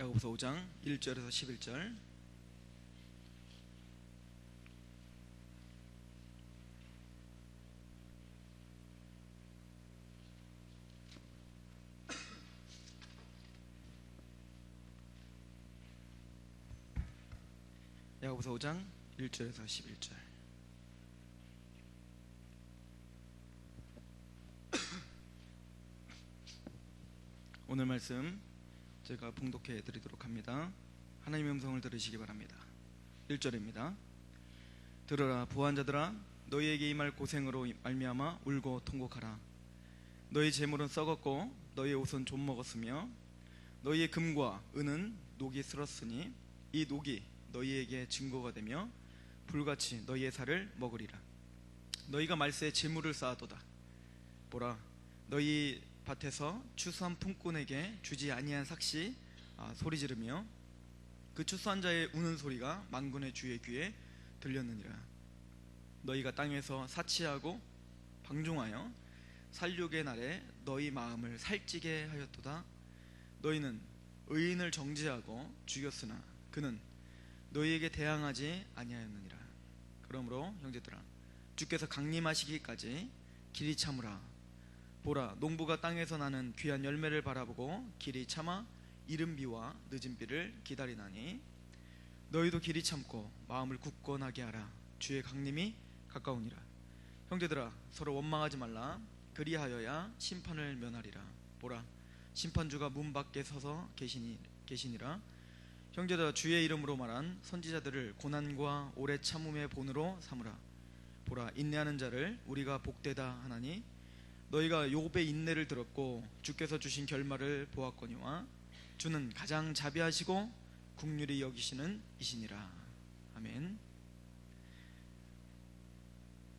야고보서 5장 1절에서 11절. 야고보서 5장 1절에서 11절. 오늘 말씀 제가 봉독해 드리도록 합니다. 하나님의 음성을 들으시기 바랍니다. 1절입니다. 들으라 부한 자들아, 너희에게 임할 고생으로 말미암아 울고 통곡하라. 너희 재물은 썩었고 너희 옷은 좀 먹었으며 너희의 금과 은은 녹이 쓸었으니 이 녹이 너희에게 증거가 되며 불같이 너희의 살을 먹으리라. 너희가 말세에 재물을 쌓아도다. 보라, 너희 밭에서 추수한 품꾼에게 주지 아니한 삭시 소리 지르며 그 추수한 자의 우는 소리가 만군의 주의 귀에 들렸느니라. 너희가 땅에서 사치하고 방종하여 살육의 날에 너희 마음을 살찌게 하였도다. 너희는 의인을 정죄하고 죽였으나 그는 너희에게 대항하지 아니하였느니라. 그러므로 형제들아, 주께서 강림하시기까지 길이 참으라. 보라, 농부가 땅에서 나는 귀한 열매를 바라보고 길이 참아 이른 비와 늦은 비를 기다리나니 너희도 길이 참고 마음을 굳건하게 하라. 주의 강림이 가까우니라. 형제들아, 서로 원망하지 말라. 그리하여야 심판을 면하리라. 보라, 심판주가 문 밖에 서서 계시니라. 형제들아, 주의 이름으로 말한 선지자들을 고난과 오래 참음의 본으로 삼으라. 보라, 인내하는 자를 우리가 복되다 하나니 너희가 욥의 인내를 들었고 주께서 주신 결말을 보았거니와 주는 가장 자비하시고 긍휼히 여기시는 이시니라. 아멘.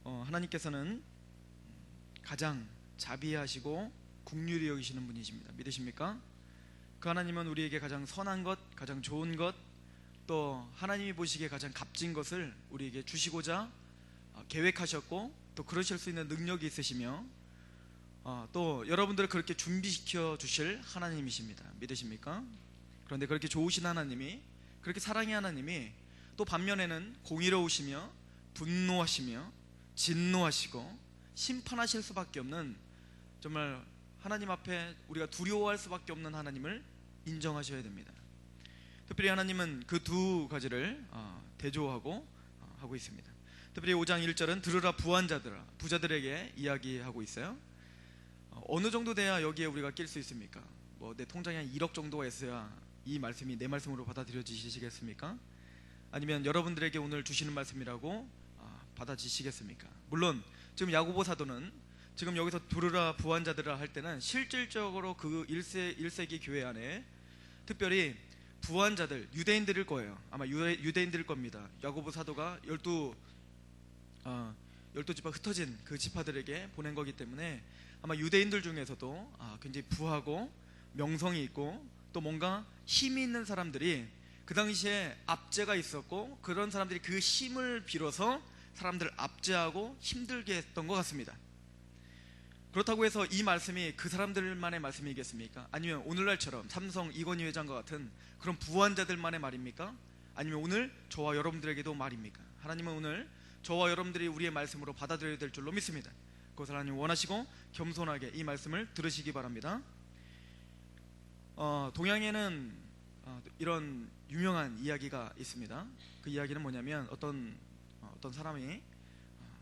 하나님께서는 가장 자비하시고 긍휼히 여기시는 분이십니다. 믿으십니까? 그 하나님은 우리에게 가장 선한 것, 가장 좋은 것, 또 하나님이 보시기에 가장 값진 것을 우리에게 주시고자 계획하셨고 또 그러실 수 있는 능력이 있으시며 또 여러분들을 그렇게 준비시켜 주실 하나님이십니다. 믿으십니까? 그런데 그렇게 좋으신 하나님이, 그렇게 사랑의 하나님이 또 반면에는 공의로우시며 분노하시며 진노하시고 심판하실 수밖에 없는, 정말 하나님 앞에 우리가 두려워할 수밖에 없는 하나님을 인정하셔야 됩니다. 특별히 하나님은 그 두 가지를 대조하고 하고 있습니다. 특별히 5장 1절은 들으라 부한 자들아, 부자들에게 이야기하고 있어요. 어느 정도 돼야 여기에 우리가 낄 수 있습니까? 내 통장에 한 1억 정도가 있어야 이 말씀이 내 말씀으로 받아들여지시겠습니까? 아니면 여러분들에게 오늘 주시는 말씀이라고 받아지시겠습니까? 물론 지금 야고보 사도는 지금 여기서 부르라 부한 자들아 할 때는 실질적으로 그 1세기 교회 안에 특별히 부한 자들, 유대인들일 거예요. 아마 유대인들일 겁니다. 야고보 사도가 12지파 흩어진 그 지파들에게 보낸 거기 때문에 아마 유대인들 중에서도 굉장히 부하고 명성이 있고 또 뭔가 힘이 있는 사람들이 그 당시에 압제가 있었고 그런 사람들이 그 힘을 빌어서 사람들을 압제하고 힘들게 했던 것 같습니다. 그렇다고 해서 이 말씀이 그 사람들만의 말씀이겠습니까? 아니면 오늘날처럼 삼성 이건희 회장과 같은 그런 부한 자들만의 말입니까? 아니면 오늘 저와 여러분들에게도 말입니까? 하나님은 오늘 저와 여러분들이 우리의 말씀으로 받아들여야 될 줄로 믿습니다. 그것을 하나님 원하시고 겸손하게 이 말씀을 들으시기 바랍니다. 동양에는 이런 유명한 이야기가 있습니다. 그 이야기는 뭐냐면 어떤 사람이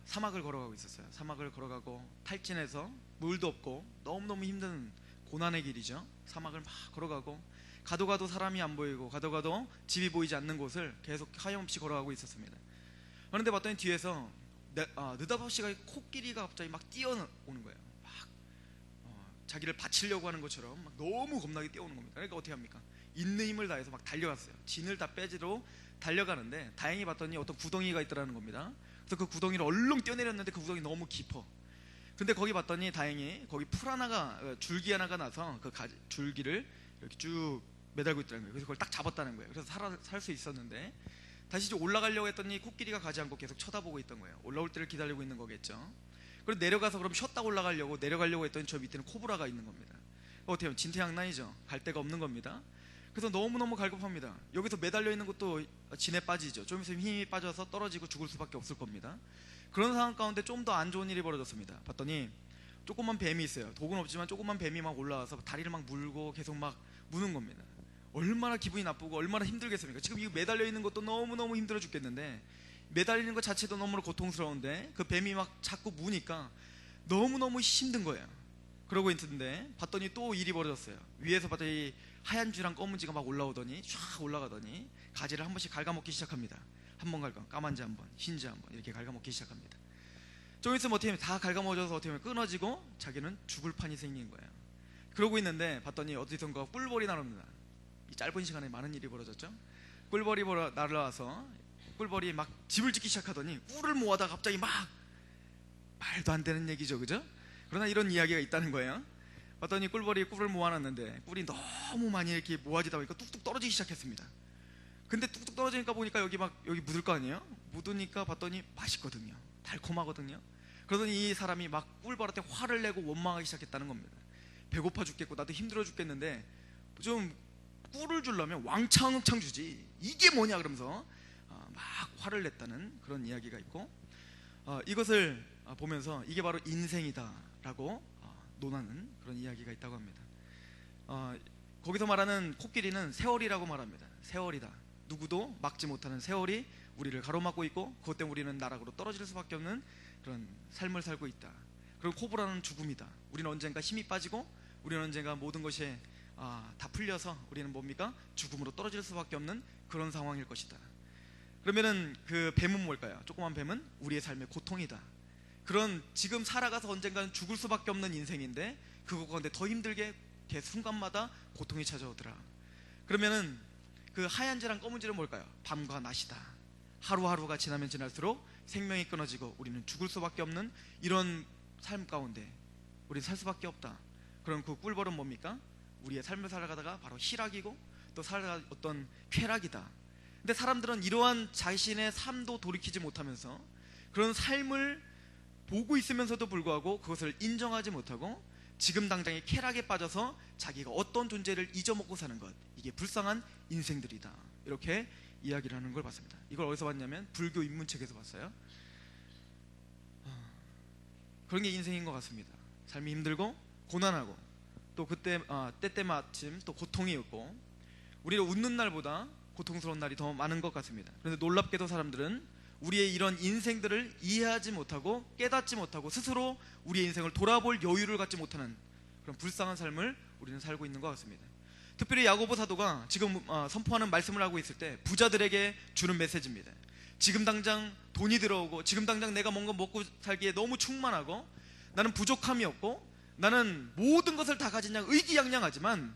사막을 걸어가고 있었어요. 사막을 걸어가고 탈진해서 물도 없고 너무너무 힘든 고난의 길이죠. 사막을 막 걸어가고 가도 사람이 안 보이고 가도 집이 보이지 않는 곳을 계속 하염없이 걸어가고 있었습니다. 그런데 봤더니 뒤에서 느닷없이 코끼리가 갑자기 막 뛰어오는 거예요. 막 자기를 바치려고 하는 것처럼 막 너무 겁나게 뛰어오는 겁니다. 그러니까 어떻게 합니까? 있는 힘을 다해서 막 달려갔어요. 진을 다 빼지로 달려가는데 다행히 봤더니 어떤 구덩이가 있더라는 겁니다. 그래서 그 구덩이를 얼른 뛰어내렸는데 그 구덩이 너무 깊어. 근데 거기 봤더니 다행히 거기 줄기 하나가 나서 그 줄기를 이렇게 쭉 매달고 있더라는 거예요. 그래서 그걸 딱 잡았다는 거예요. 그래서 살 수 있었는데 다시 올라가려고 했더니 코끼리가 가지 않고 계속 쳐다보고 있던 거예요. 올라올 때를 기다리고 있는 거겠죠. 그리고 내려가서 그럼 쉬었다 내려가려고 했더니 저 밑에는 코브라가 있는 겁니다. 어때요? 진퇴양난이죠. 갈 데가 없는 겁니다. 그래서 너무너무 갈급합니다. 여기서 매달려 있는 것도 진에 빠지죠. 좀 있으면 힘이 빠져서 떨어지고 죽을 수밖에 없을 겁니다. 그런 상황 가운데 좀 더 안 좋은 일이 벌어졌습니다. 봤더니 조그만 뱀이 있어요. 독은 없지만 조그만 뱀이 막 올라와서 다리를 막 물고 계속 막 무는 겁니다. 얼마나 기분이 나쁘고 얼마나 힘들겠습니까? 지금 이 매달려 있는 것도 너무너무 힘들어 죽겠는데, 매달리는 것 자체도 너무 고통스러운데 그 뱀이 막 자꾸 무니까 너무너무 힘든 거예요. 그러고 있는데 봤더니 또 일이 벌어졌어요. 위에서 봤더니 하얀 쥐랑 검은 쥐가 막 올라오더니 쫙 올라가더니 가지를 한 번씩 갉아먹기 시작합니다. 한 번 갉아, 까만 쥐 한 번, 흰 쥐 한 번, 이렇게 갉아먹기 시작합니다. 좀 있으면 어떻게 하면 다 갉아먹어져서 어떻게 하면 끊어지고 자기는 죽을 판이 생긴 거예요. 그러고 있는데 봤더니 어디선가 꿀벌이 날아옵니다. 이 짧은 시간에 많은 일이 벌어졌죠. 꿀벌이 날아와서 꿀벌이 막 집을 짓기 시작하더니 꿀을 모아다 갑자기 막, 말도 안 되는 얘기죠, 그죠? 그러나 이런 이야기가 있다는 거예요. 봤더니 꿀벌이 꿀을 모아놨는데 꿀이 너무 많이 이렇게 모아지다 보니까 뚝뚝 떨어지기 시작했습니다. 근데 뚝뚝 떨어지니까 보니까 여기 묻을 거 아니에요? 묻으니까 봤더니 맛있거든요. 달콤하거든요. 그러더니 이 사람이 막 꿀벌한테 화를 내고 원망하기 시작했다는 겁니다. 배고파 죽겠고 나도 힘들어 죽겠는데 좀 꿀을 주려면 왕창왕창 주지, 이게 뭐냐 그러면서 막 화를 냈다는 그런 이야기가 있고, 이것을 보면서 이게 바로 인생이다 라고 논하는 그런 이야기가 있다고 합니다. 거기서 말하는 코끼리는 세월이라고 말합니다. 세월이다. 누구도 막지 못하는 세월이 우리를 가로막고 있고 그것 때문에 우리는 나락으로 떨어질 수밖에 없는 그런 삶을 살고 있다. 그리고 코브라는 죽음이다. 우리는 언젠가 힘이 빠지고 우리는 언젠가 모든 것이 다 풀려서 우리는 뭡니까? 죽음으로 떨어질 수밖에 없는 그런 상황일 것이다. 그러면은 그 뱀은 뭘까요? 조그만 뱀은 우리의 삶의 고통이다. 그런 지금 살아가서 언젠가는 죽을 수밖에 없는 인생인데 그거 가운데 더 힘들게 개 순간마다 고통이 찾아오더라. 그러면은 그 하얀 쥐랑 검은 쥐는 뭘까요? 밤과 낮이다. 하루하루가 지나면 지날수록 생명이 끊어지고 우리는 죽을 수밖에 없는 이런 삶 가운데 우리는 살 수밖에 없다. 그럼 그 꿀벌은 뭡니까? 우리의 삶을 살아가다가 바로 희락이고 또 살아가 어떤 쾌락이다. 근데 사람들은 이러한 자신의 삶도 돌이키지 못하면서 그런 삶을 보고 있으면서도 불구하고 그것을 인정하지 못하고 지금 당장의 쾌락에 빠져서 자기가 어떤 존재를 잊어먹고 사는 것, 이게 불쌍한 인생들이다. 이렇게 이야기를 하는 걸 봤습니다. 이걸 어디서 봤냐면 불교 입문책에서 봤어요. 그런 게 인생인 것 같습니다. 삶이 힘들고 고난하고 또 그때 때때마침 또 고통이 있고 우리가 웃는 날보다 고통스러운 날이 더 많은 것 같습니다. 그런데 놀랍게도 사람들은 우리의 이런 인생들을 이해하지 못하고 깨닫지 못하고 스스로 우리의 인생을 돌아볼 여유를 갖지 못하는 그런 불쌍한 삶을 우리는 살고 있는 것 같습니다. 특별히 야고보 사도가 지금 선포하는 말씀을 하고 있을 때 부자들에게 주는 메시지입니다. 지금 당장 돈이 들어오고 지금 당장 내가 뭔가 먹고 살기에 너무 충만하고 나는 부족함이 없고 나는 모든 것을 다 가진 양 의기양양하지만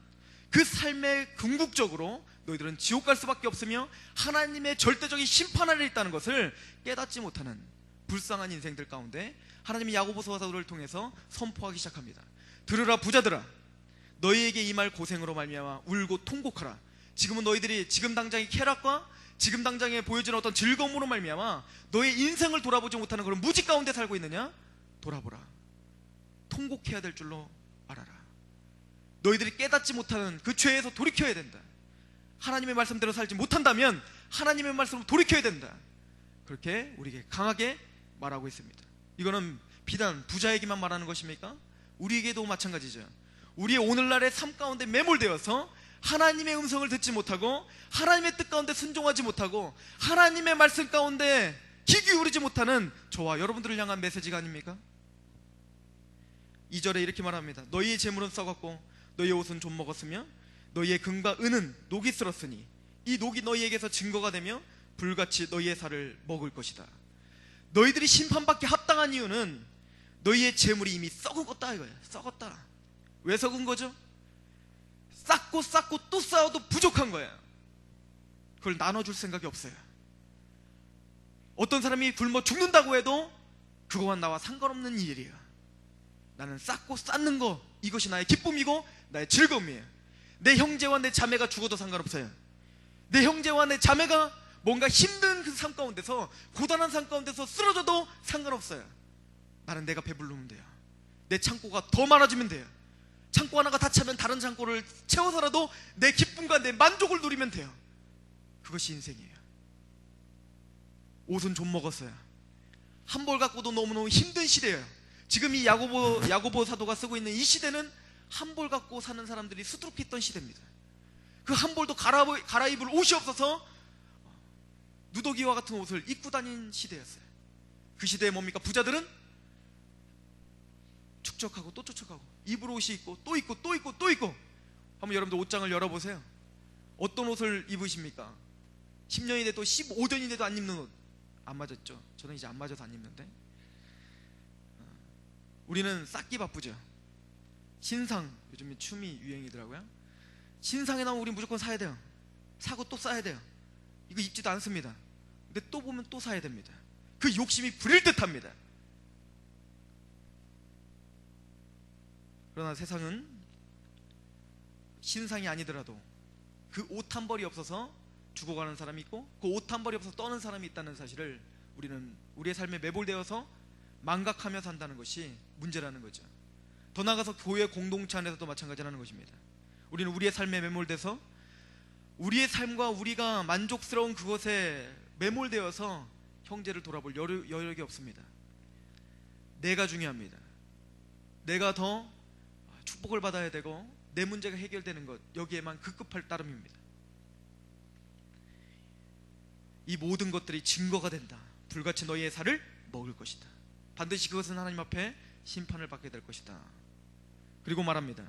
그 삶의 궁극적으로 너희들은 지옥 갈 수밖에 없으며 하나님의 절대적인 심판 아래 있다는 것을 깨닫지 못하는 불쌍한 인생들 가운데 하나님이 야고보서 사도를 통해서 선포하기 시작합니다. 들으라 부자들아, 너희에게 임할 고생으로 말미암아 울고 통곡하라. 지금은 너희들이 지금 당장의 쾌락과 지금 당장에 보여지는 어떤 즐거움으로 말미암아 너의 인생을 돌아보지 못하는 그런 무지 가운데 살고 있느냐? 돌아보라. 통곡해야 될 줄로 알아라. 너희들이 깨닫지 못하는 그 죄에서 돌이켜야 된다. 하나님의 말씀대로 살지 못한다면 하나님의 말씀으로 돌이켜야 된다. 그렇게 우리에게 강하게 말하고 있습니다. 이거는 비단 부자에게만 말하는 것입니까? 우리에게도 마찬가지죠. 우리의 오늘날의 삶 가운데 매몰되어서 하나님의 음성을 듣지 못하고 하나님의 뜻 가운데 순종하지 못하고 하나님의 말씀 가운데 귀 기울이지 못하는 저와 여러분들을 향한 메시지가 아닙니까? 2절에 이렇게 말합니다. 너희의 재물은 썩었고 너희의 옷은 좀 먹었으며 너희의 금과 은은 녹이 쓸었으니 이 녹이 너희에게서 증거가 되며 불같이 너희의 살을 먹을 것이다. 너희들이 심판받기 합당한 이유는 너희의 재물이 이미 썩었다 이거야. 썩었다. 왜 썩은 거죠? 쌓고 또 쌓아도 부족한 거야. 그걸 나눠줄 생각이 없어요. 어떤 사람이 굶어 죽는다고 해도 그거와 나와 상관없는 일이야. 나는 쌓고 쌓는 거, 이것이 나의 기쁨이고 나의 즐거움이에요. 내 형제와 내 자매가 죽어도 상관없어요. 내 형제와 내 자매가 뭔가 힘든 그 삶 가운데서 고단한 삶 가운데서 쓰러져도 상관없어요. 나는 내가 배부르면 돼요. 내 창고가 더 많아지면 돼요. 창고 하나가 다 차면 다른 창고를 채워서라도 내 기쁨과 내 만족을 누리면 돼요. 그것이 인생이에요. 옷은 좀 먹었어요. 한 벌 갖고도 너무너무 힘든 시대예요. 지금 이 야고보 사도가 쓰고 있는 이 시대는 한 벌 갖고 사는 사람들이 수두룩했던 시대입니다. 그 한 벌도 갈아입을 옷이 없어서 누더기와 같은 옷을 입고 다닌 시대였어요. 그 시대에 뭡니까? 부자들은 축적하고 또 축적하고 입을 옷이 있고 또 있고 또 있고 또 있고. 한번 여러분들 옷장을 열어보세요. 어떤 옷을 입으십니까? 10년이 돼도 15년이 돼도 안 입는 옷. 안 맞았죠? 저는 이제 안 맞아서 안 입는데. 우리는 쌓기 바쁘죠. 신상, 요즘에 춤이 유행이더라고요. 신상에 나오면 우리 무조건 사야 돼요. 사고 또 싸야 돼요. 이거 입지도 않습니다. 근데 또 보면 또 사야 됩니다. 그 욕심이 부릴 듯 합니다. 그러나 세상은 신상이 아니더라도 그 옷 한 벌이 없어서 죽어가는 사람이 있고 그 옷 한 벌이 없어서 떠는 사람이 있다는 사실을 우리는 우리의 삶에 매몰되어서 망각하며 산다는 것이 문제라는 거죠. 더 나아가서 교회 공동체 안에서도 마찬가지라는 것입니다. 우리는 우리의 삶에 매몰돼서 우리의 삶과 우리가 만족스러운 그것에 매몰되어서 형제를 돌아볼 여력이 없습니다. 내가 중요합니다. 내가 더 축복을 받아야 되고 내 문제가 해결되는 것, 여기에만 급급할 따름입니다. 이 모든 것들이 증거가 된다. 불같이 너희의 살을 먹을 것이다. 반드시 그것은 하나님 앞에 심판을 받게 될 것이다. 그리고 말합니다.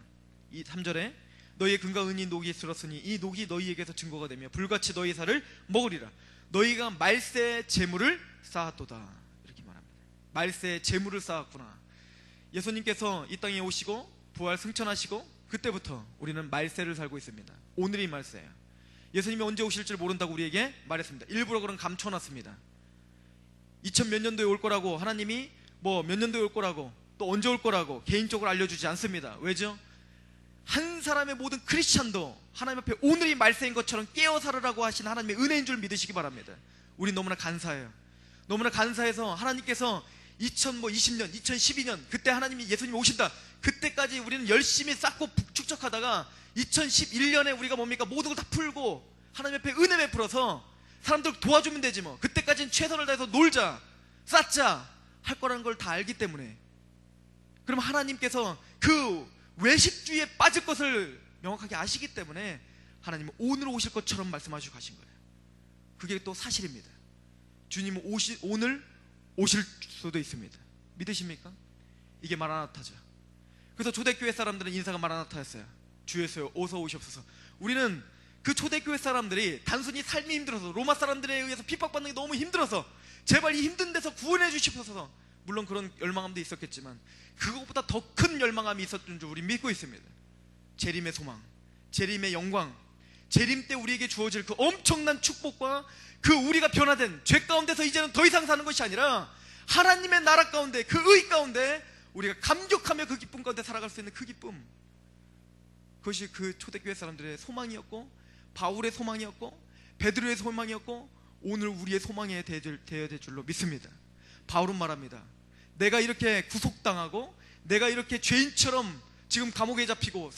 이 3절에 너희의 금과 은이 녹이 슬었으니 이 녹이 너희에게서 증거가 되며 불같이 너희의 살을 먹으리라. 너희가 말세의 재물을 쌓았도다. 이렇게 말합니다. 말세의 재물을 쌓았구나. 예수님께서 이 땅에 오시고 부활 승천하시고 그때부터 우리는 말세를 살고 있습니다. 오늘이 말세예요. 예수님이 언제 오실 줄 모른다고 우리에게 말했습니다. 일부러 그런 감춰놨습니다. 2000몇 년도에 올 거라고 하나님이 뭐 몇 년도에 올 거라고 또 언제 올 거라고 개인적으로 알려주지 않습니다. 왜죠? 한 사람의 모든 크리스찬도 하나님 앞에 오늘이 말세인 것처럼 깨어 살으라고 하신 하나님의 은혜인 줄 믿으시기 바랍니다. 우리 너무나 감사해요. 너무나 감사해서 하나님께서 2020년, 2012년 그때 하나님이 예수님이 오신다. 그때까지 우리는 열심히 쌓고 축적하다가 2011년에 우리가 뭡니까? 모든 걸 다 풀고 하나님 앞에 은혜 베풀어서 사람들 도와주면 되지 뭐. 그때까지는 최선을 다해서 놀자, 쌓자 할 거라는 걸 다 알기 때문에. 그럼 하나님께서 그 외식주의에 빠질 것을 명확하게 아시기 때문에 하나님은 오늘 오실 것처럼 말씀하시고 가신 거예요. 그게 또 사실입니다. 주님은 오늘 오실 수도 있습니다. 믿으십니까? 이게 마라나타죠. 그래서 초대교회 사람들은 인사가 마라나타였어요. 주 예수여 어서 오시옵소서. 우리는 그 초대교회 사람들이 단순히 삶이 힘들어서 로마 사람들에 의해서 핍박받는 게 너무 힘들어서 제발 이 힘든 데서 구원해 주시옵소서. 물론 그런 열망함도 있었겠지만 그것보다 더 큰 열망함이 있었던 줄 우리 믿고 있습니다. 재림의 소망, 재림의 영광, 재림 때 우리에게 주어질 그 엄청난 축복과 그 우리가 변화된 죄 가운데서 이제는 더 이상 사는 것이 아니라 하나님의 나라 가운데 그 의 가운데 우리가 감격하며 그 기쁨 가운데 살아갈 수 있는 그 기쁨, 그것이 그 초대교회 사람들의 소망이었고 바울의 소망이었고 베드로의 소망이었고 오늘 우리의 소망이 되어야 될 줄로 믿습니다. 바울은 말합니다. 내가 이렇게 구속당하고 내가 이렇게 죄인처럼 지금 감옥에 잡히고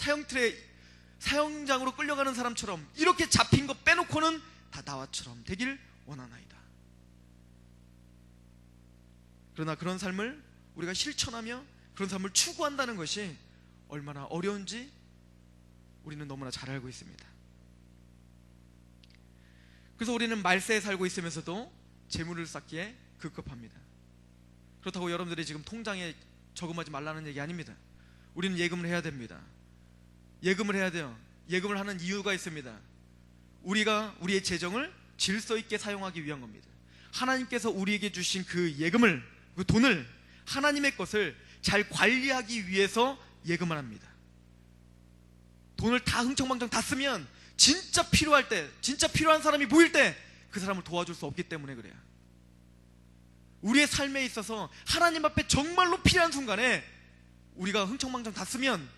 사형장으로 끌려가는 사람처럼 이렇게 잡힌 거 빼놓고는 다 나와처럼 되길 원하나이다. 그러나 그런 삶을 우리가 실천하며 그런 삶을 추구한다는 것이 얼마나 어려운지 우리는 너무나 잘 알고 있습니다. 그래서 우리는 말세에 살고 있으면서도 재물을 쌓기에 급급합니다. 그렇다고 여러분들이 지금 통장에 저금하지 말라는 얘기 아닙니다. 우리는 예금을 해야 됩니다. 예금을 해야 돼요. 예금을 하는 이유가 있습니다. 우리가 우리의 재정을 질서 있게 사용하기 위한 겁니다. 하나님께서 우리에게 주신 그 예금을, 그 돈을, 하나님의 것을 잘 관리하기 위해서 예금을 합니다. 돈을 다 흥청망청 다 쓰면 진짜 필요할 때, 진짜 필요한 사람이 보일 때 그 사람을 도와줄 수 없기 때문에 그래요. 우리의 삶에 있어서 하나님 앞에 정말로 필요한 순간에 우리가 흥청망청 다 쓰면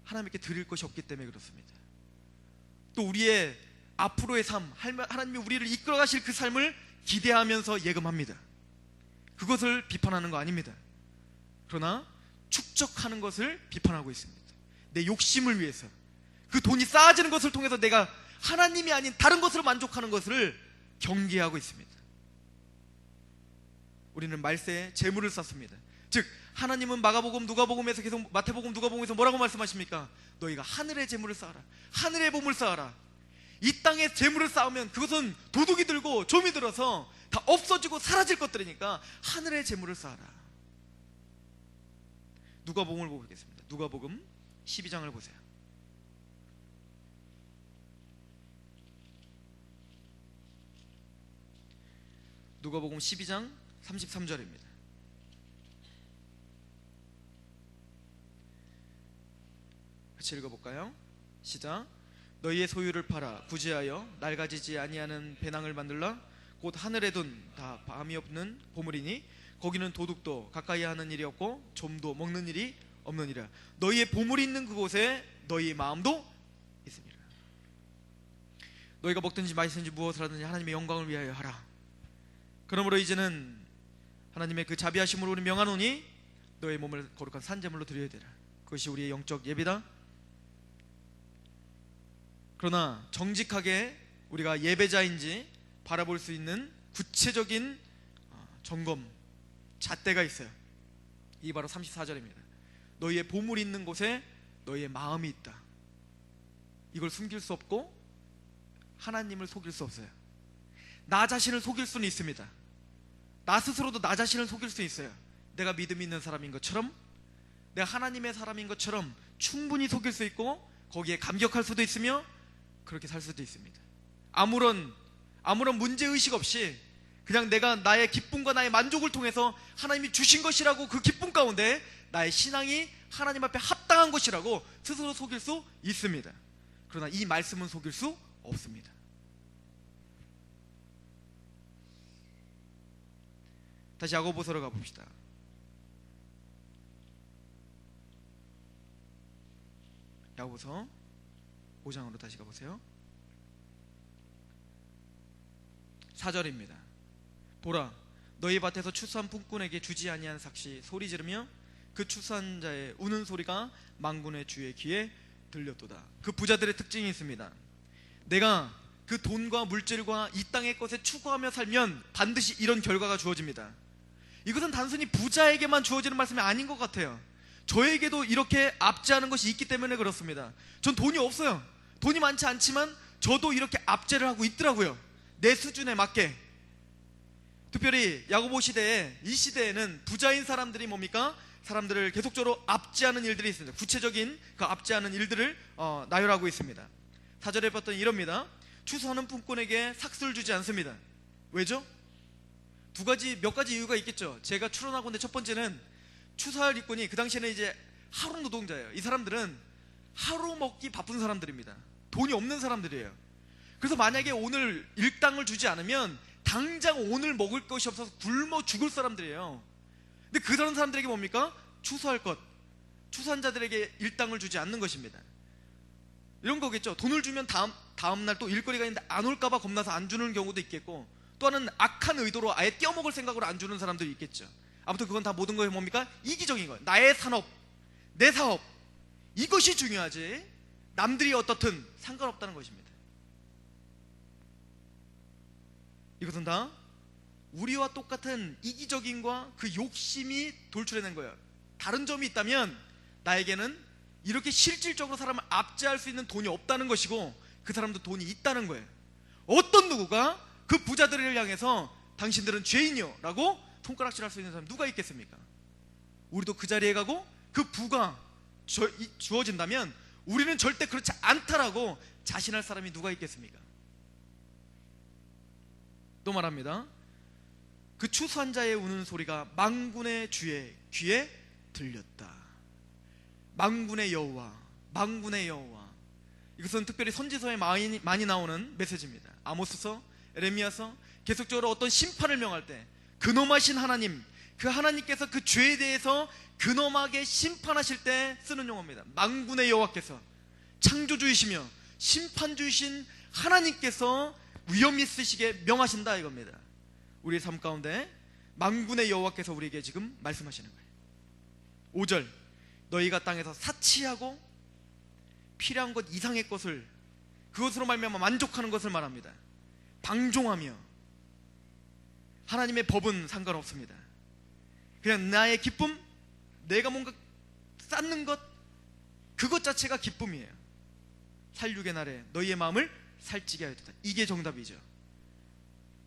하나님께 드릴 것이 없기 때문에 그렇습니다. 또 우리의 앞으로의 삶, 하나님이 우리를 이끌어 가실 그 삶을 기대하면서 예금합니다. 그것을 비판하는 거 아닙니다. 그러나 축적하는 것을 비판하고 있습니다. 내 욕심을 위해서, 그 돈이 쌓아지는 것을 통해서 내가 하나님이 아닌 다른 것으로 만족하는 것을 경계하고 있습니다. 우리는 말세에 재물을 쌓습니다. 즉 하나님은 마가복음, 누가복음에서 계속, 마태복음, 누가복음에서 뭐라고 말씀하십니까? 너희가 하늘의 재물을 쌓아라, 하늘의 보물을 쌓아라. 이 땅에 재물을 쌓으면 그것은 도둑이 들고 좀이 들어서 다 없어지고 사라질 것들이니까 하늘의 재물을 쌓아라. 누가복음을 보겠습니다. 누가복음 12장을 보세요. 누가복음 12장 33절입니다. 같이 읽어볼까요? 시작. 너희의 소유를 팔아 구제하여 낡아지지 아니하는 배낭을 만들라. 곧 하늘에 둔 다 밤이 없는 보물이니 거기는 도둑도 가까이 하는 일이 없고 좀도 먹는 일이 없느니라. 너희의 보물이 있는 그곳에 너희의 마음도 있습니다. 너희가 먹든지 마시든지 무엇을 하든지 하나님의 영광을 위하여 하라. 그러므로 이제는 하나님의 그 자비하심으로 우리 명하노니 너의 몸을 거룩한 산제물로 드려야 되라. 그것이 우리의 영적 예배다. 그러나 정직하게 우리가 예배자인지 바라볼 수 있는 구체적인 점검, 잣대가 있어요. 이게 바로 34절입니다. 너희의 보물이 있는 곳에 너희의 마음이 있다. 이걸 숨길 수 없고 하나님을 속일 수 없어요. 나 자신을 속일 수는 있습니다. 나 스스로도 나 자신을 속일 수 있어요. 내가 믿음 있는 사람인 것처럼, 내가 하나님의 사람인 것처럼 충분히 속일 수 있고 거기에 감격할 수도 있으며 그렇게 살 수도 있습니다. 아무런 문제의식 없이 그냥 내가 나의 기쁨과 나의 만족을 통해서 하나님이 주신 것이라고, 그 기쁨 가운데 나의 신앙이 하나님 앞에 합당한 것이라고 스스로 속일 수 있습니다. 그러나 이 말씀은 속일 수 없습니다. 다시 야고보서로 가봅시다. 야고보서 5장으로 다시 가보세요. 4절입니다. 보라, 너희 밭에서 추수한 품꾼에게 주지 아니한 삭시 소리 지르며 그 추수한 자의 우는 소리가 만군의 주의 귀에 들렸도다. 그 부자들의 특징이 있습니다. 내가 그 돈과 물질과 이 땅의 것에 추구하며 살면 반드시 이런 결과가 주어집니다. 이것은 단순히 부자에게만 주어지는 말씀이 아닌 것 같아요. 저에게도 이렇게 압제하는 것이 있기 때문에 그렇습니다. 전 돈이 없어요. 돈이 많지 않지만 저도 이렇게 압제를 하고 있더라고요. 내 수준에 맞게. 특별히 야고보 시대에, 이 시대에는 부자인 사람들이 뭡니까? 사람들을 계속적으로 압제하는 일들이 있습니다. 구체적인 그 압제하는 일들을 나열하고 있습니다. 4절에 봤더니 이럽니다. 추수하는 품꾼에게 삭슬 주지 않습니다. 왜죠? 몇 가지 이유가 있겠죠. 제가 추론하고 있는데 첫 번째는 추수할 일꾼이 그 당시에는 이제 하루 노동자예요. 이 사람들은 하루 먹기 바쁜 사람들입니다. 돈이 없는 사람들이에요. 그래서 만약에 오늘 일당을 주지 않으면 당장 오늘 먹을 것이 없어서 굶어 죽을 사람들이에요. 근데 그런 사람들에게 뭡니까? 추수할 것, 추수한 자들에게 일당을 주지 않는 것입니다. 이런 거겠죠. 돈을 주면 다음날 또 일거리가 있는데 안 올까봐 겁나서 안 주는 경우도 있겠고, 또 하나는 악한 의도로 아예 떼어먹을 생각으로 안 주는 사람들이 있겠죠. 아무튼 그건 다 모든 것이 뭡니까? 이기적인 거예요. 나의 산업, 내 사업, 이것이 중요하지 남들이 어떻든 상관없다는 것입니다. 이것은 다 우리와 똑같은 이기적인과 그 욕심이 돌출해낸 거예요. 다른 점이 있다면 나에게는 이렇게 실질적으로 사람을 압제할 수 있는 돈이 없다는 것이고, 그 사람도 돈이 있다는 거예요. 어떤 누구가 그 부자들을 향해서 당신들은 죄인이요 라고 손가락질할 수 있는 사람 누가 있겠습니까? 우리도 그 자리에 가고 그 부가 주어진다면 우리는 절대 그렇지 않다라고 자신할 사람이 누가 있겠습니까? 또 말합니다. 그 추수한 자의 우는 소리가 만군의 주의 귀에 들렸다. 만군의 여호와, 만군의 여호와. 이것은 특별히 선지서에 많이 나오는 메시지입니다. 아모스서, 에레미야서, 계속적으로 어떤 심판을 명할 때 근엄하신 하나님, 그 하나님께서 그 죄에 대해서 근엄하게 심판하실 때 쓰는 용어입니다. 만군의 여호와께서, 창조주이시며 심판주이신 하나님께서 위험 있으시게 명하신다 이겁니다. 우리의 삶 가운데 만군의 여호와께서 우리에게 지금 말씀하시는 거예요. 5절 너희가 땅에서 사치하고 필요한 것 이상의 것을, 그것으로 말미암아 만족하는 것을 말합니다. 방종하며. 하나님의 법은 상관없습니다. 그냥 나의 기쁨, 내가 뭔가 쌓는 것, 그것 자체가 기쁨이에요. 살육의 날에 너희의 마음을 살찌게 하였다. 이게 정답이죠.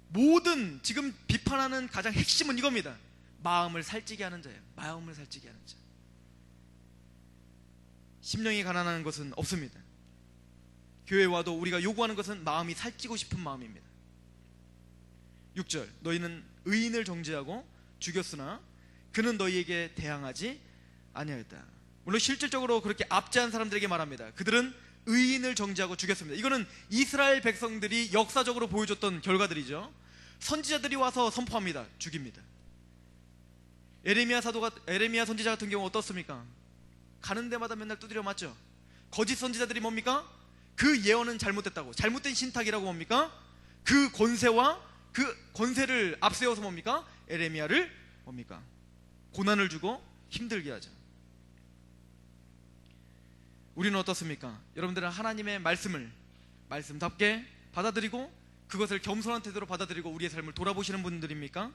모든 지금 비판하는 가장 핵심은 이겁니다. 마음을 살찌게 하는 자예요. 마음을 살찌게 하는 자. 심령이 가난한 것은 없습니다. 교회에 와도 우리가 요구하는 것은 마음이 살찌고 싶은 마음입니다. 6절, 너희는 의인을 정죄하고 죽였으나 그는 너희에게 대항하지 아니하였다. 물론 실질적으로 그렇게 압제한 사람들에게 말합니다. 그들은 의인을 정죄하고 죽였습니다. 이거는 이스라엘 백성들이 역사적으로 보여줬던 결과들이죠. 선지자들이 와서 선포합니다. 죽입니다. 에레미야 선지자 같은 경우 어떻습니까? 가는 데마다 맨날 두드려 맞죠. 거짓 선지자들이 뭡니까? 그 예언은 잘못됐다고, 잘못된 신탁이라고 뭡니까? 그 권세와 그 권세를 앞세워서 뭡니까? 에레미야를 뭡니까? 고난을 주고 힘들게 하죠. 우리는 어떻습니까? 여러분들은 하나님의 말씀을 말씀답게 받아들이고 그것을 겸손한 태도로 받아들이고 우리의 삶을 돌아보시는 분들입니까?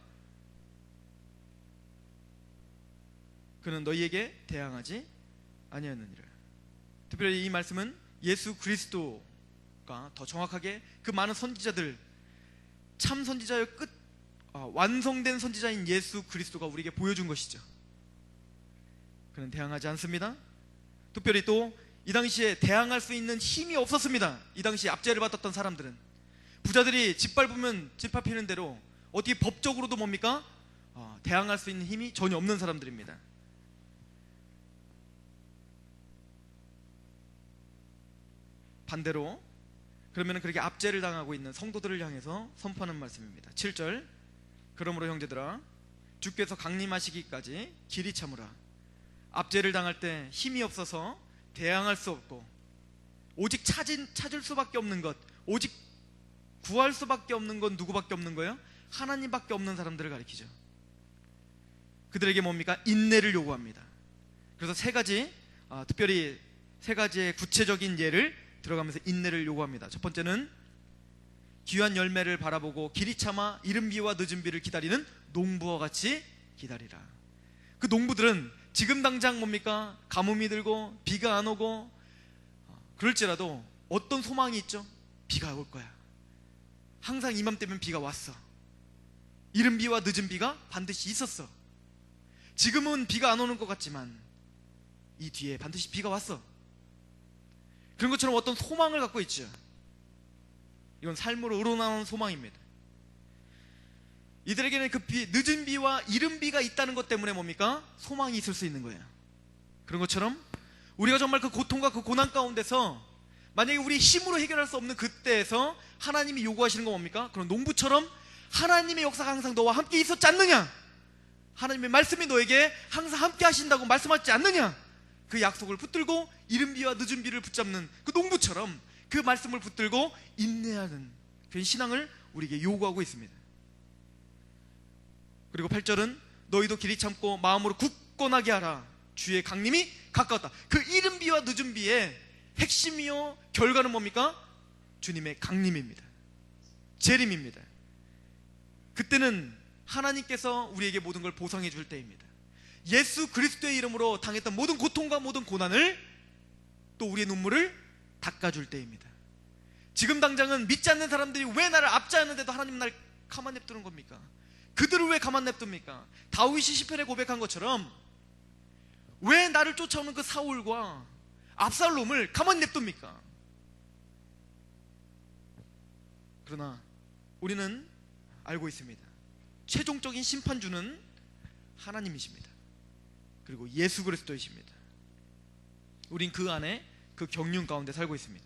그는 너희에게 대항하지 아니하느니라. 특별히 이 말씀은 예수 그리스도가 더 정확하게 그 많은 선지자들, 참 선지자의 완성된 선지자인 예수 그리스도가 우리에게 보여준 것이죠. 그는 대항하지 않습니다. 특별히 또 이 당시에 대항할 수 있는 힘이 없었습니다. 이 당시에 압제를 받았던 사람들은 부자들이 짓밟으면 짓밟히는 대로 어떻게 법적으로도 뭡니까? 대항할 수 있는 힘이 전혀 없는 사람들입니다. 반대로 그러면 그렇게 압제를 당하고 있는 성도들을 향해서 선포하는 말씀입니다. 7절, 그러므로 형제들아 주께서 강림하시기까지 길이 참으라. 압제를 당할 때 힘이 없어서 대항할 수 없고 오직 찾을 수밖에 없는 것, 오직 구할 수밖에 없는 건 누구밖에 없는 거예요? 하나님밖에 없는 사람들을 가리키죠. 그들에게 뭡니까? 인내를 요구합니다. 그래서 특별히 세 가지의 구체적인 예를 들어가면서 인내를 요구합니다. 첫 번째는 귀한 열매를 바라보고 길이 참아 이른 비와 늦은 비를 기다리는 농부와 같이 기다리라. 그 농부들은 지금 당장 뭡니까? 가뭄이 들고 비가 안 오고 그럴지라도 어떤 소망이 있죠? 비가 올 거야. 항상 이맘때면 비가 왔어. 이른 비와 늦은 비가 반드시 있었어. 지금은 비가 안 오는 것 같지만 이 뒤에 반드시 비가 왔어. 그런 것처럼 어떤 소망을 갖고 있죠. 이건 삶으로 우러나오는 소망입니다. 이들에게는 그 늦은 비와 이른 비가 있다는 것 때문에 뭡니까? 소망이 있을 수 있는 거예요. 그런 것처럼 우리가 정말 그 고통과 그 고난 가운데서 만약에 우리 힘으로 해결할 수 없는 그때에서 하나님이 요구하시는 건 뭡니까? 그런 농부처럼 하나님의 역사가 항상 너와 함께 있었지 않느냐? 하나님의 말씀이 너에게 항상 함께 하신다고 말씀하지 않느냐? 그 약속을 붙들고 이른 비와 늦은 비를 붙잡는 그 농부처럼 그 말씀을 붙들고 인내하는 그런 신앙을 우리에게 요구하고 있습니다. 그리고 8절은 너희도 길이 참고 마음으로 굳건하게 하라. 주의 강림이 가까웠다. 그 이른 비와 늦은 비의 핵심이요 결과는 뭡니까? 주님의 강림입니다. 재림입니다. 그때는 하나님께서 우리에게 모든 걸 보상해 줄 때입니다. 예수 그리스도의 이름으로 당했던 모든 고통과 모든 고난을 또 우리의 눈물을 닦아줄 때입니다. 지금 당장은 믿지 않는 사람들이 왜 나를 압제하는데도 하나님 날 가만 냅두는 겁니까? 그들을 왜 가만 냅둡니까? 다윗이 시편에 고백한 것처럼 왜 나를 쫓아오는 그 사울과 압살롬을 가만 냅둡니까? 그러나 우리는 알고 있습니다. 최종적인 심판주는 하나님이십니다. 그리고 예수 그리스도이십니다. 우린 그 안에 그 경륜 가운데 살고 있습니다.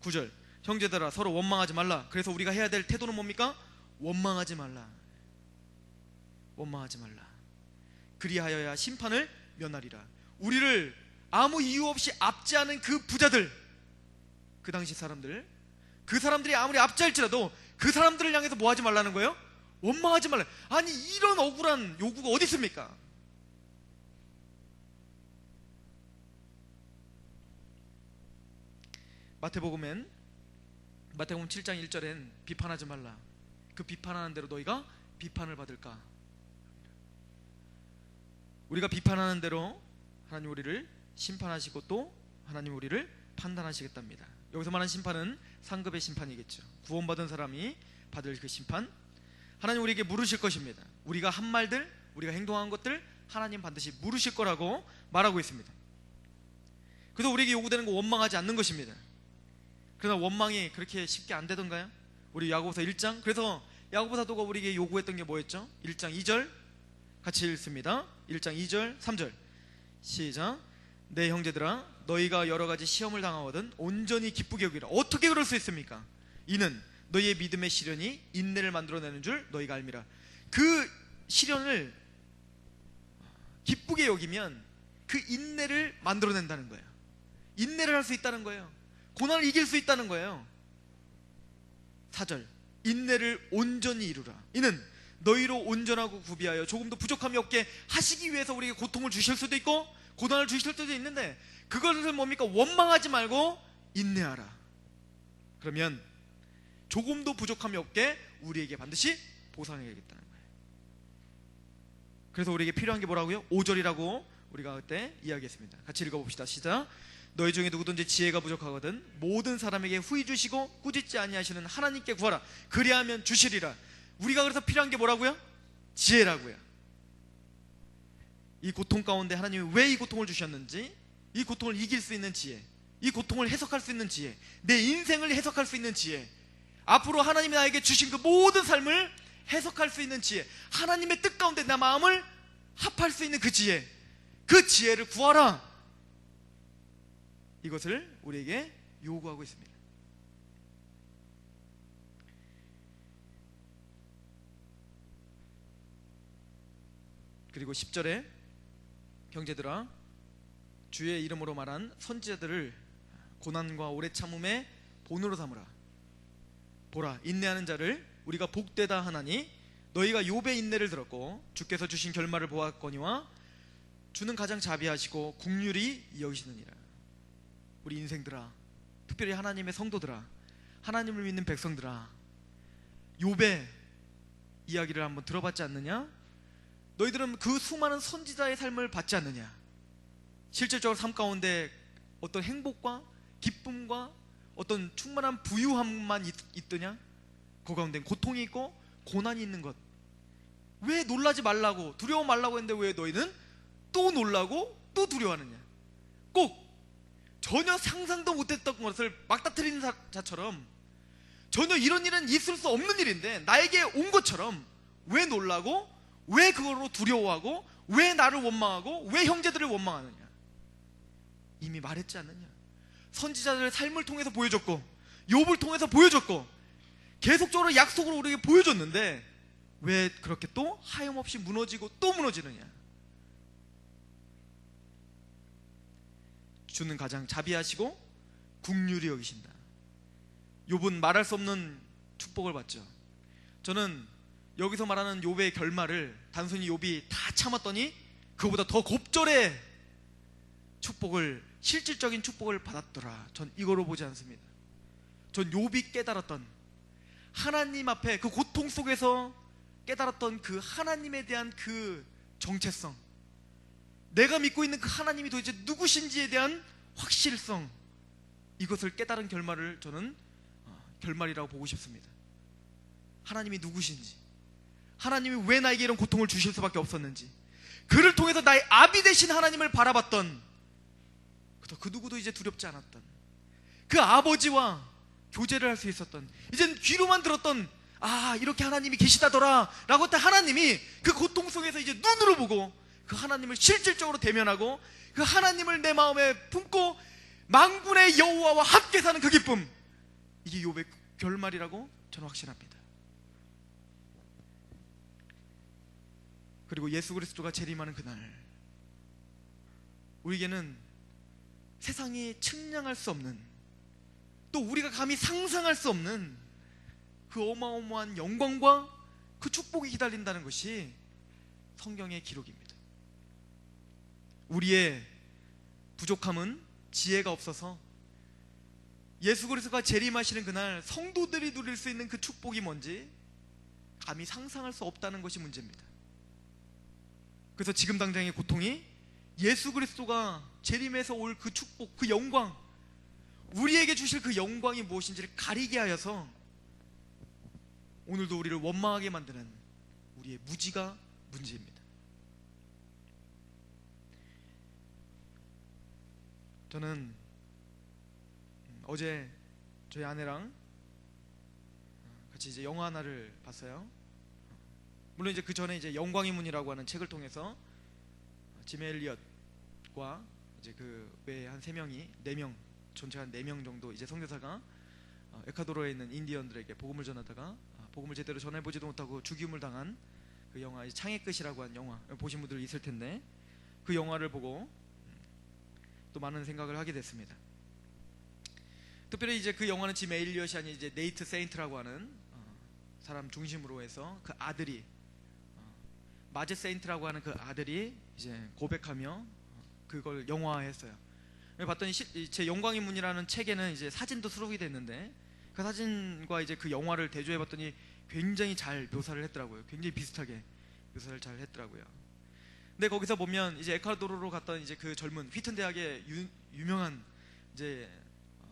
9절, 형제들아 서로 원망하지 말라. 그래서 우리가 해야 될 태도는 뭡니까? 원망하지 말라. 원망하지 말라. 그리하여야 심판을 면하리라. 우리를 아무 이유 없이 압제하는 그 부자들, 그 당시 사람들, 그 사람들이 아무리 압제할지라도 그 사람들을 향해서 뭐 하지 말라는 거예요? 원망하지 말라. 아니 이런 억울한 요구가 어디 있습니까? 마태복음 7장 1절엔 비판하지 말라. 그 비판하는 대로 너희가 비판을 받을까. 우리가 비판하는 대로 하나님 우리를 심판하시고 또 하나님 우리를 판단하시겠답니다. 여기서 말하는 심판은 상급의 심판이겠죠. 구원받은 사람이 받을 그 심판, 하나님 우리에게 물으실 것입니다. 우리가 한 말들, 우리가 행동한 것들 하나님 반드시 물으실 거라고 말하고 있습니다. 그래서 우리에게 요구되는 거 원망하지 않는 것입니다. 그러나 원망이 그렇게 쉽게 안 되던가요? 우리 야고보서 1장, 그래서 야고보 사도가 우리에게 요구했던 게 뭐였죠? 1장 2절 같이 읽습니다. 1장 2절 3절 시작. 내 형제들아, 너희가 여러 가지 시험을 당하거든 온전히 기쁘게 여기라. 어떻게 그럴 수 있습니까? 이는 너희의 믿음의 시련이 인내를 만들어내는 줄 너희가 알미라. 그 시련을 기쁘게 여기면 그 인내를 만들어낸다는 거예요. 인내를 할 수 있다는 거예요. 고난을 이길 수 있다는 거예요. 4절 인내를 온전히 이루라. 이는 너희로 온전하고 구비하여 조금도 부족함이 없게 하시기 위해서 우리에게 고통을 주실 수도 있고 고난을 주실 수도 있는데, 그것을 뭡니까? 원망하지 말고 인내하라. 그러면 조금도 부족함이 없게 우리에게 반드시 보상해야겠다는 거예요. 그래서 우리에게 필요한 게 뭐라고요? 5절이라고 우리가 그때 이야기했습니다. 같이 읽어봅시다. 시작. 너희 중에 누구든지 지혜가 부족하거든 모든 사람에게 후히 주시고 꾸짖지 아니하시는 하나님께 구하라. 그리하면 주시리라. 우리가 그래서 필요한 게 뭐라고요? 지혜라고요. 이 고통 가운데 하나님이 왜 이 고통을 주셨는지, 이 고통을 이길 수 있는 지혜, 이 고통을 해석할 수 있는 지혜, 내 인생을 해석할 수 있는 지혜, 앞으로 하나님이 나에게 주신 그 모든 삶을 해석할 수 있는 지혜, 하나님의 뜻 가운데 내 마음을 합할 수 있는 그 지혜, 그 지혜를 구하라. 이것을 우리에게 요구하고 있습니다. 그리고 10절에 형제들아, 주의 이름으로 말한 선지자들을 고난과 오래 참음의 본으로 삼으라. 보라, 인내하는 자를 우리가 복되다 하나니 너희가 욥의 인내를 들었고 주께서 주신 결말을 보았거니와 주는 가장 자비하시고 긍휼히 여기시느니라. 우리 인생들아, 특별히 하나님의 성도들아, 하나님을 믿는 백성들아, 욥의 이야기를 한번 들어봤지 않느냐? 너희들은 그 수많은 선지자의 삶을 받지 않느냐? 실질적으로 삶 가운데 어떤 행복과 기쁨과 어떤 충만한 부유함만 있더냐? 그 가운데 고통이 있고 고난이 있는 것. 왜 놀라지 말라고, 두려워 말라고 했는데 왜 너희는 또 놀라고 또 두려워하느냐? 꼭 전혀 상상도 못했던 것을 막다트리는 자처럼, 전혀 이런 일은 있을 수 없는 일인데 나에게 온 것처럼 왜 놀라고, 왜 그거로 두려워하고, 왜 나를 원망하고, 왜 형제들을 원망하느냐? 이미 말했지 않느냐? 선지자들의 삶을 통해서 보여줬고, 욥을 통해서 보여줬고, 계속적으로 약속으로 우리에게 보여줬는데 왜 그렇게 또 하염없이 무너지고 또 무너지느냐? 주는 가장 자비하시고 긍휼히 여기신다. 욥은 말할 수 없는 축복을 받죠. 저는 여기서 말하는 욥의 결말을 단순히 욥이 다 참았더니 그보다 더 곱절의 축복을, 실질적인 축복을 받았더라, 전 이거로 보지 않습니다. 전 욥이 깨달았던 하나님 앞에 그 고통 속에서 깨달았던 그 하나님에 대한 그 정체성, 내가 믿고 있는 그 하나님이 도대체 누구신지에 대한 확실성, 이것을 깨달은 결말을 저는 결말이라고 보고 싶습니다. 하나님이 누구신지, 하나님이 왜 나에게 이런 고통을 주실 수밖에 없었는지, 그를 통해서 나의 아비 되신 하나님을 바라봤던 그 누구도 이제 두렵지 않았던 그 아버지와 교제를 할 수 있었던, 이젠 귀로만 들었던, 아, 이렇게 하나님이 계시다더라 라고 했던 하나님이 그 고통 속에서 이제 눈으로 보고 그 하나님을 실질적으로 대면하고 그 하나님을 내 마음에 품고 만군의 여호와와 함께 사는 그 기쁨, 이게 욥의 결말이라고 저는 확신합니다. 그리고 예수 그리스도가 재림하는 그날, 우리에게는 세상이 측량할 수 없는, 또 우리가 감히 상상할 수 없는 그 어마어마한 영광과 그 축복이 기다린다는 것이 성경의 기록입니다. 우리의 부족함은 지혜가 없어서 예수 그리스도가 재림하시는 그날 성도들이 누릴 수 있는 그 축복이 뭔지 감히 상상할 수 없다는 것이 문제입니다. 그래서 지금 당장의 고통이 예수 그리스도가 재림해서 올 그 축복, 그 영광, 우리에게 주실 그 영광이 무엇인지를 가리게 하여서 오늘도 우리를 원망하게 만드는 우리의 무지가 문제입니다. 저는 어제 저희 아내랑 같이 이제 영화 하나를 봤어요. 물론 이제 그 전에 이제 영광의 문이라고 하는 책을 통해서 짐 엘리엇과 이제 그 외에 한 3명이 4명, 전체 한 4명 정도 이제 선교사가 에콰도르에 있는 인디언들에게 복음을 전하다가 복음을 제대로 전해보지도 못하고 죽임을 당한 그 영화, 창의 끝이라고 한 영화 보신 분들 있을 텐데, 그 영화를 보고 또 많은 생각을 하게 됐습니다. 특별히 이제 그 영화는 짐 엘리엇이 아닌 이제 네이트 세인트라고 하는 사람 중심으로 해서 그 아들이 마제 세인트라고 하는 그 아들이 이제 고백하며 그걸 영화화했어요. 봤더니 제 영광의 문이라는 책에는 이제 사진도 수록이 됐는데, 그 사진과 이제 그 영화를 대조해봤더니 굉장히 잘 묘사를 했더라고요. 굉장히 비슷하게 묘사를 잘 했더라고요. 근데 거기서 보면 이제 에콰도르로 갔던 이제 그 젊은 휘튼 대학의 유명한 이제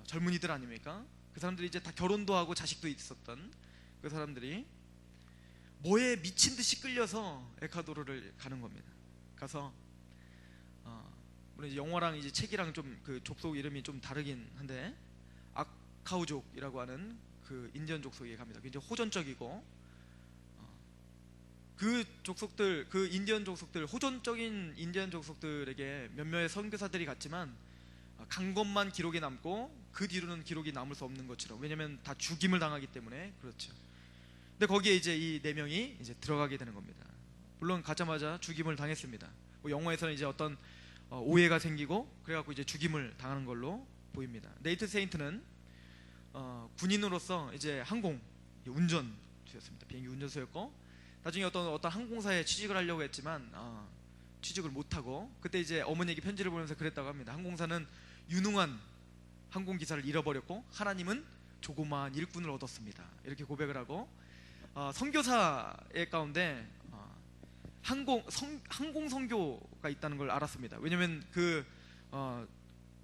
젊은이들 아닙니까? 그 사람들이 이제 다 결혼도 하고 자식도 있었던 그 사람들이 뭐에 미친 듯이 끌려서 에콰도르를 가는 겁니다. 가서 물론 이제 영화랑 이제 책이랑 좀 그 족속 이름이 좀 다르긴 한데, 아카우족이라고 하는 그 인디언 족속에 갑니다. 굉장히 호전적이고 그 족속들, 그 인디언 족속들, 호전적인 인디언 족속들에게 몇몇의 선교사들이 갔지만 간 것만 기록에 남고 그 뒤로는 기록이 남을 수 없는 것처럼, 왜냐면 다 죽임을 당하기 때문에 그렇죠. 근데 거기에 이제 이 4명이 이제 들어가게 되는 겁니다. 물론 가자마자 죽임을 당했습니다. 뭐 영화에서는 이제 어떤 오해가 생기고 그래갖고 이제 죽임을 당하는 걸로 보입니다. 네이트 세인트는 군인으로서 이제 항공 운전수였습니다. 비행기 운전수였고, 나중에 어떤 항공사에 취직을 하려고 했지만 취직을 못하고, 그때 이제 어머니에게 편지를 보내면서 그랬다고 합니다. 항공사는 유능한 항공기사를 잃어버렸고 하나님은 조그마한 일꾼을 얻었습니다. 이렇게 고백을 하고, 선교사의 가운데 항공 선교가 있다는 걸 알았습니다. 왜냐면 그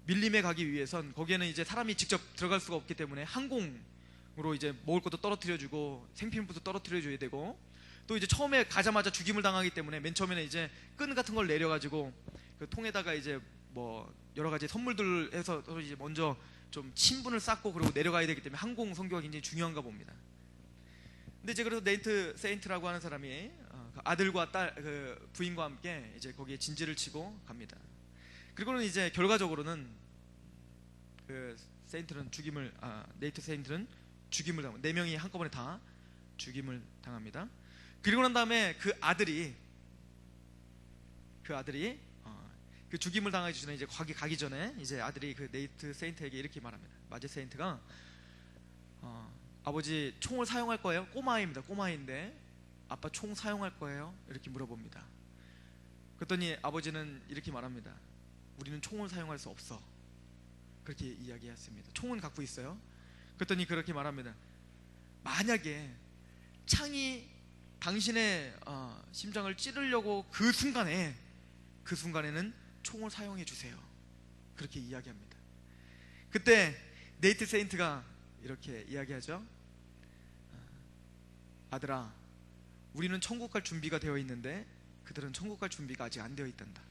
밀림에 가기 위해선 거기에는 이제 사람이 직접 들어갈 수가 없기 때문에 항공으로 이제 먹을 것도 떨어뜨려주고 생필품도 떨어뜨려줘야 되고, 또 이제 처음에 가자마자 죽임을 당하기 때문에 맨 처음에는 이제 끈 같은 걸 내려가지고 그 통에다가 이제 뭐 여러 가지 선물들 해서 이제 먼저 좀 친분을 쌓고 그리고 내려가야 되기 때문에 항공 선교가 굉장히 중요한가 봅니다. 근데 이제 그래서 네이트 세인트라고 하는 사람이 아들과 딸, 그 부인과 함께 이제 거기에 진지를 치고 갑니다. 그리고는 이제 결과적으로는 그 네이트 세인트는 죽임을 당합니다. 4명이 한꺼번에 다 죽임을 당합니다. 그리고 난 다음에 그 아들이 그 죽임을 당하기 전에 이제 가기 전에 이제 아들이 그 네이트 세인트에게 이렇게 말합니다. 마제 세인트가 아버지 총을 사용할 거예요? 꼬마아이입니다. 꼬마아이인데 아빠 총 사용할 거예요? 이렇게 물어봅니다. 그랬더니 아버지는 이렇게 말합니다. 우리는 총을 사용할 수 없어. 그렇게 이야기했습니다. 총은 갖고 있어요? 그랬더니 그렇게 말합니다. 만약에 창이 당신의 심장을 찌르려고 그 순간에는 총을 사용해 주세요. 그렇게 이야기합니다. 그때 네이트 세인트가 이렇게 이야기하죠. 아들아, 우리는 천국 갈 준비가 되어 있는데 그들은 천국 갈 준비가 아직 안 되어 있단다.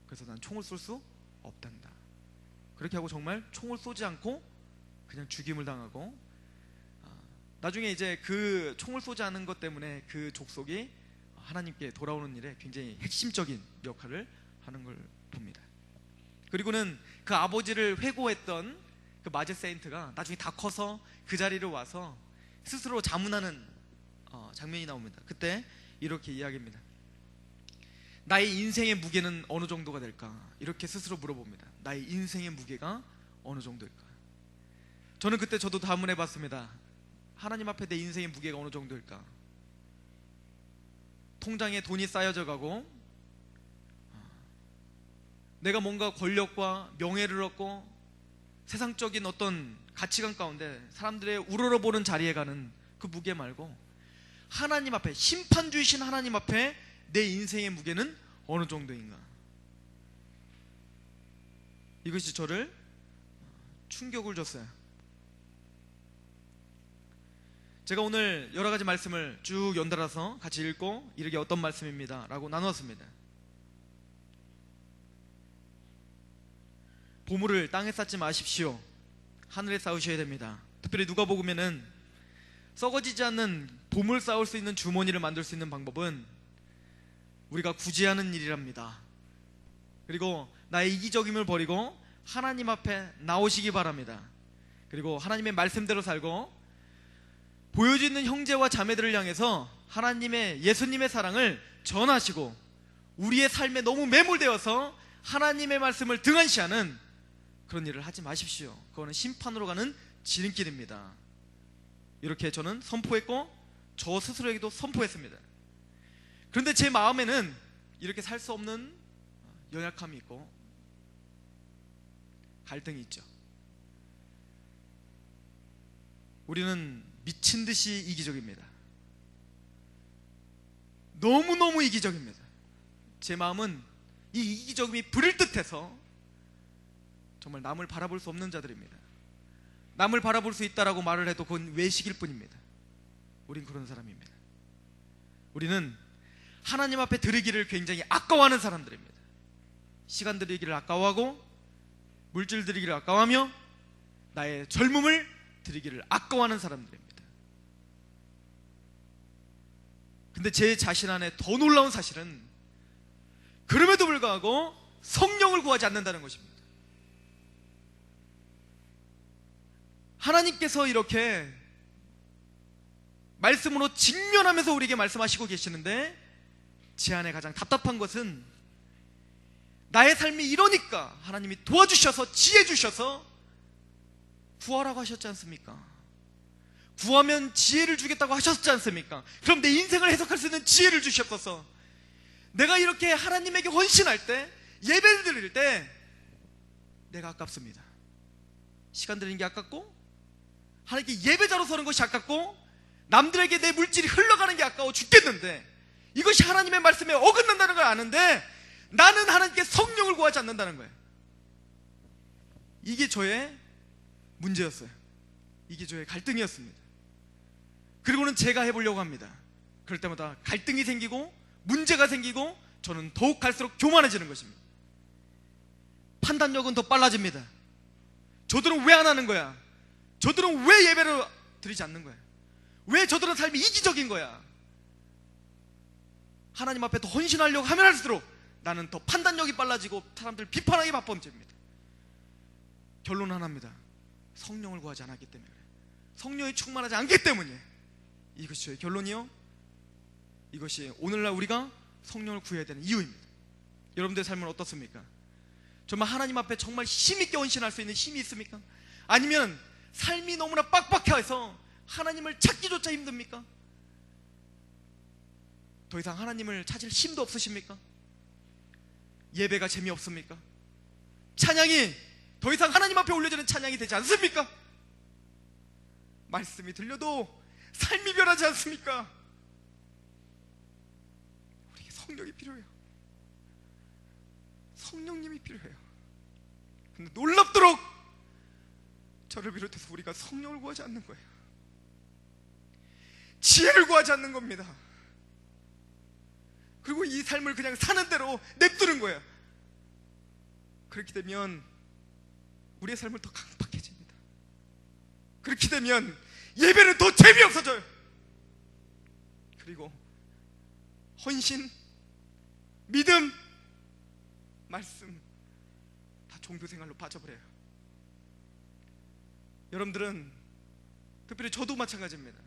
그래서 난 총을 쏠 수 없단다. 그렇게 하고 정말 총을 쏘지 않고 그냥 죽임을 당하고, 나중에 이제 그 총을 쏘지 않은 것 때문에 그 족속이 하나님께 돌아오는 일에 굉장히 핵심적인 역할을 하는 걸 봅니다. 그리고는 그 아버지를 회고했던 그 마제 세인트가 나중에 다 커서 그 자리로 와서 스스로 자문하는 장면이 나옵니다. 그때 이렇게 이야기합니다. 나의 인생의 무게는 어느 정도가 될까? 이렇게 스스로 물어봅니다. 나의 인생의 무게가 어느 정도일까? 저는 그때 저도 자문해 봤습니다. 하나님 앞에 내 인생의 무게가 어느 정도일까? 통장에 돈이 쌓여져 가고 내가 뭔가 권력과 명예를 얻고 세상적인 어떤 가치관 가운데 사람들의 우러러보는 자리에 가는 그 무게 말고 하나님 앞에, 심판주이신 하나님 앞에 내 인생의 무게는 어느 정도인가, 이것이 저를 충격을 줬어요. 제가 오늘 여러 가지 말씀을 쭉 연달아서 같이 읽고 이렇게 어떤 말씀입니다 라고 나누었습니다. 보물을 땅에 쌓지 마십시오. 하늘에 쌓으셔야 됩니다. 특별히 누가복음에는 썩어지지 않는 보물 쌓을 수 있는 주머니를 만들 수 있는 방법은 우리가 구제하는 일이랍니다. 그리고 나의 이기적임을 버리고 하나님 앞에 나오시기 바랍니다. 그리고 하나님의 말씀대로 살고 보여지는 형제와 자매들을 향해서 하나님의, 예수님의 사랑을 전하시고 우리의 삶에 너무 매몰되어서 하나님의 말씀을 등한시하는 그런 일을 하지 마십시오. 그거는 심판으로 가는 지름길입니다. 이렇게 저는 선포했고 저 스스로에게도 선포했습니다. 그런데 제 마음에는 이렇게 살 수 없는 연약함이 있고 갈등이 있죠. 우리는 미친 듯이 이기적입니다. 너무너무 이기적입니다. 제 마음은 이 이기적임이 부릴 듯해서 정말 남을 바라볼 수 없는 자들입니다. 남을 바라볼 수 있다라고 말을 해도 그건 외식일 뿐입니다. 우린 그런 사람입니다. 우리는 하나님 앞에 드리기를 굉장히 아까워하는 사람들입니다. 시간 드리기를 아까워하고 물질 드리기를 아까워하며 나의 젊음을 드리기를 아까워하는 사람들입니다. 근데 제 자신 안에 더 놀라운 사실은 그럼에도 불구하고 성령을 구하지 않는다는 것입니다. 하나님께서 이렇게 말씀으로 직면하면서 우리에게 말씀하시고 계시는데 제 안에 가장 답답한 것은 나의 삶이 이러니까 하나님이 도와주셔서, 지혜 주셔서 구하라고 하셨지 않습니까? 구하면 지혜를 주겠다고 하셨지 않습니까? 그럼 내 인생을 해석할 수 있는 지혜를 주셨어서 내가 이렇게 하나님에게 헌신할 때, 예배를 드릴 때 내가 아깝습니다. 시간 드리는 게 아깝고 하나님께 예배자로 서는 것이 아깝고 남들에게 내 물질이 흘러가는 게 아까워 죽겠는데 이것이 하나님의 말씀에 어긋난다는 걸 아는데 나는 하나님께 성령을 구하지 않는다는 거예요. 이게 저의 문제였어요. 이게 저의 갈등이었습니다. 그리고는 제가 해보려고 합니다. 그럴 때마다 갈등이 생기고 문제가 생기고 저는 더욱 갈수록 교만해지는 것입니다. 판단력은 더 빨라집니다. 저들은 왜 안 하는 거야? 저들은 왜 예배를 드리지 않는 거야? 왜 저들은 삶이 이기적인 거야? 하나님 앞에 더 헌신하려고 하면 할수록 나는 더 판단력이 빨라지고 사람들 비판하기 바빠집니다. 결론은 하나입니다. 성령을 구하지 않았기 때문에 그래요. 성령이 충만하지 않기 때문에. 이것이 저의 결론이요, 이것이 오늘날 우리가 성령을 구해야 되는 이유입니다. 여러분들의 삶은 어떻습니까? 정말 하나님 앞에 정말 힘있게 헌신할 수 있는 힘이 있습니까? 아니면 삶이 너무나 빡빡해서 하나님을 찾기조차 힘듭니까? 더 이상 하나님을 찾을 힘도 없으십니까? 예배가 재미없습니까? 찬양이 더 이상 하나님 앞에 올려지는 찬양이 되지 않습니까? 말씀이 들려도 삶이 변하지 않습니까? 우리에게 성령이 필요해요. 성령님이 필요해요. 근데 놀랍도록 저를 비롯해서 우리가 성령을 구하지 않는 거예요. 지혜를 구하지 않는 겁니다. 그리고 이 삶을 그냥 사는 대로 냅두는 거예요. 그렇게 되면 우리의 삶을 더 강팍해집니다. 그렇게 되면 예배는 더 재미없어져요. 그리고 헌신, 믿음, 말씀 다 종교생활로 빠져버려요. 여러분들은, 특별히 저도 마찬가지입니다.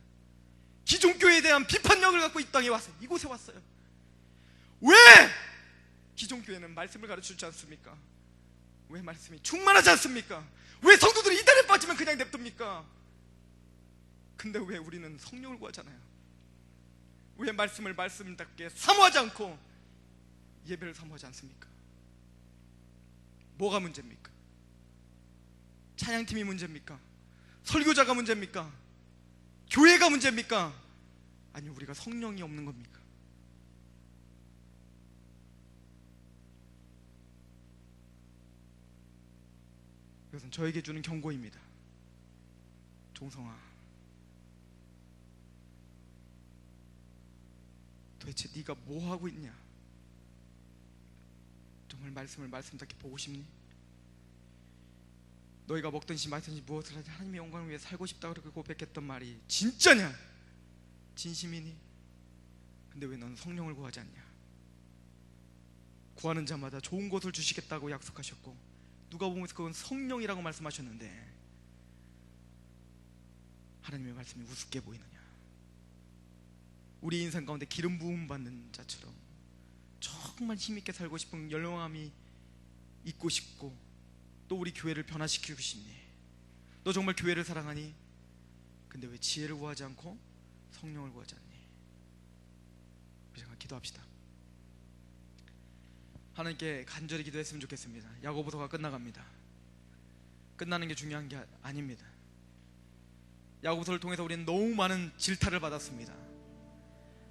기존교회에 대한 비판력을 갖고 이 땅에 왔어요. 이곳에 왔어요. 왜 기존교회는 말씀을 가르쳐주지 않습니까? 왜 말씀이 충만하지 않습니까? 왜 성도들이 이단에 빠지면 그냥 냅둡니까? 근데 왜 우리는 성령을 구하잖아요? 왜 말씀을 말씀답게 사모하지 않고 예배를 사모하지 않습니까? 뭐가 문제입니까? 찬양팀이 문제입니까? 설교자가 문제입니까? 교회가 문제입니까? 아니면 우리가 성령이 없는 겁니까? 이것은 저에게 주는 경고입니다. 종성아, 도대체 네가 뭐 하고 있냐? 정말 말씀답게 보고 싶니? 너희가 먹든지 마시든지 무엇을 하든지 하나님의 영광을 위해 살고 싶다 그렇게 고백했던 말이 진짜냐? 진심이니? 근데 왜 너는 성령을 구하지 않냐? 구하는 자마다 좋은 것을 주시겠다고 약속하셨고 누가복음에서 그건 성령이라고 말씀하셨는데 하나님의 말씀이 우습게 보이느냐? 우리 인생 가운데 기름 부음 받는 자처럼 정말 힘있게 살고 싶은 열망함이 있고 싶고 또 우리 교회를 변화시키고 싶니? 너 정말 교회를 사랑하니? 근데 왜 지혜를 구하지 않고 성령을 구하지 않니? 우리 잠깐 기도합시다. 하나님께 간절히 기도했으면 좋겠습니다. 야고보서가 끝나갑니다. 끝나는 게 중요한 게 아닙니다. 야고보서를 통해서 우리는 너무 많은 질타를 받았습니다.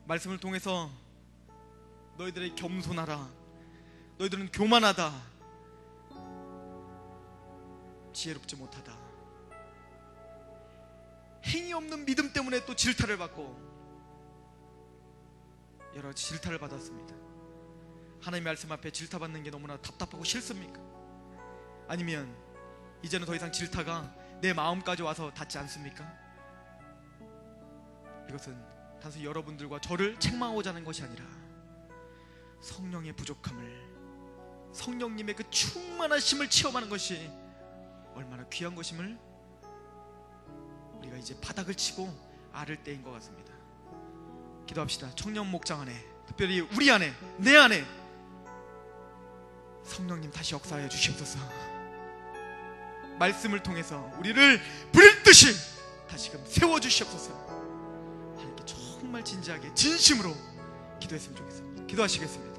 말씀을 통해서 너희들이 겸손하라, 너희들은 교만하다, 지혜롭지 못하다, 행위 없는 믿음 때문에 또 질타를 받고 여러 가지 질타를 받았습니다. 하나님의 말씀 앞에 질타받는 게 너무나 답답하고 싫습니까? 아니면 이제는 더 이상 질타가 내 마음까지 와서 닿지 않습니까? 이것은 단순히 여러분들과 저를 책망하고자 하는 것이 아니라 성령의 부족함을, 성령님의 그 충만하심을 체험하는 것이 얼마나 귀한 것임을 우리가 이제 바닥을 치고 알을 때인 것 같습니다. 기도합시다. 청년 목장 안에, 특별히 우리 안에, 내 안에 성령님 다시 역사하여 주시옵소서. 말씀을 통해서 우리를 불일 듯이 다시금 세워주시옵소서. 하나님께 정말 진지하게 진심으로 기도했으면 좋겠습니다. 기도하시겠습니다.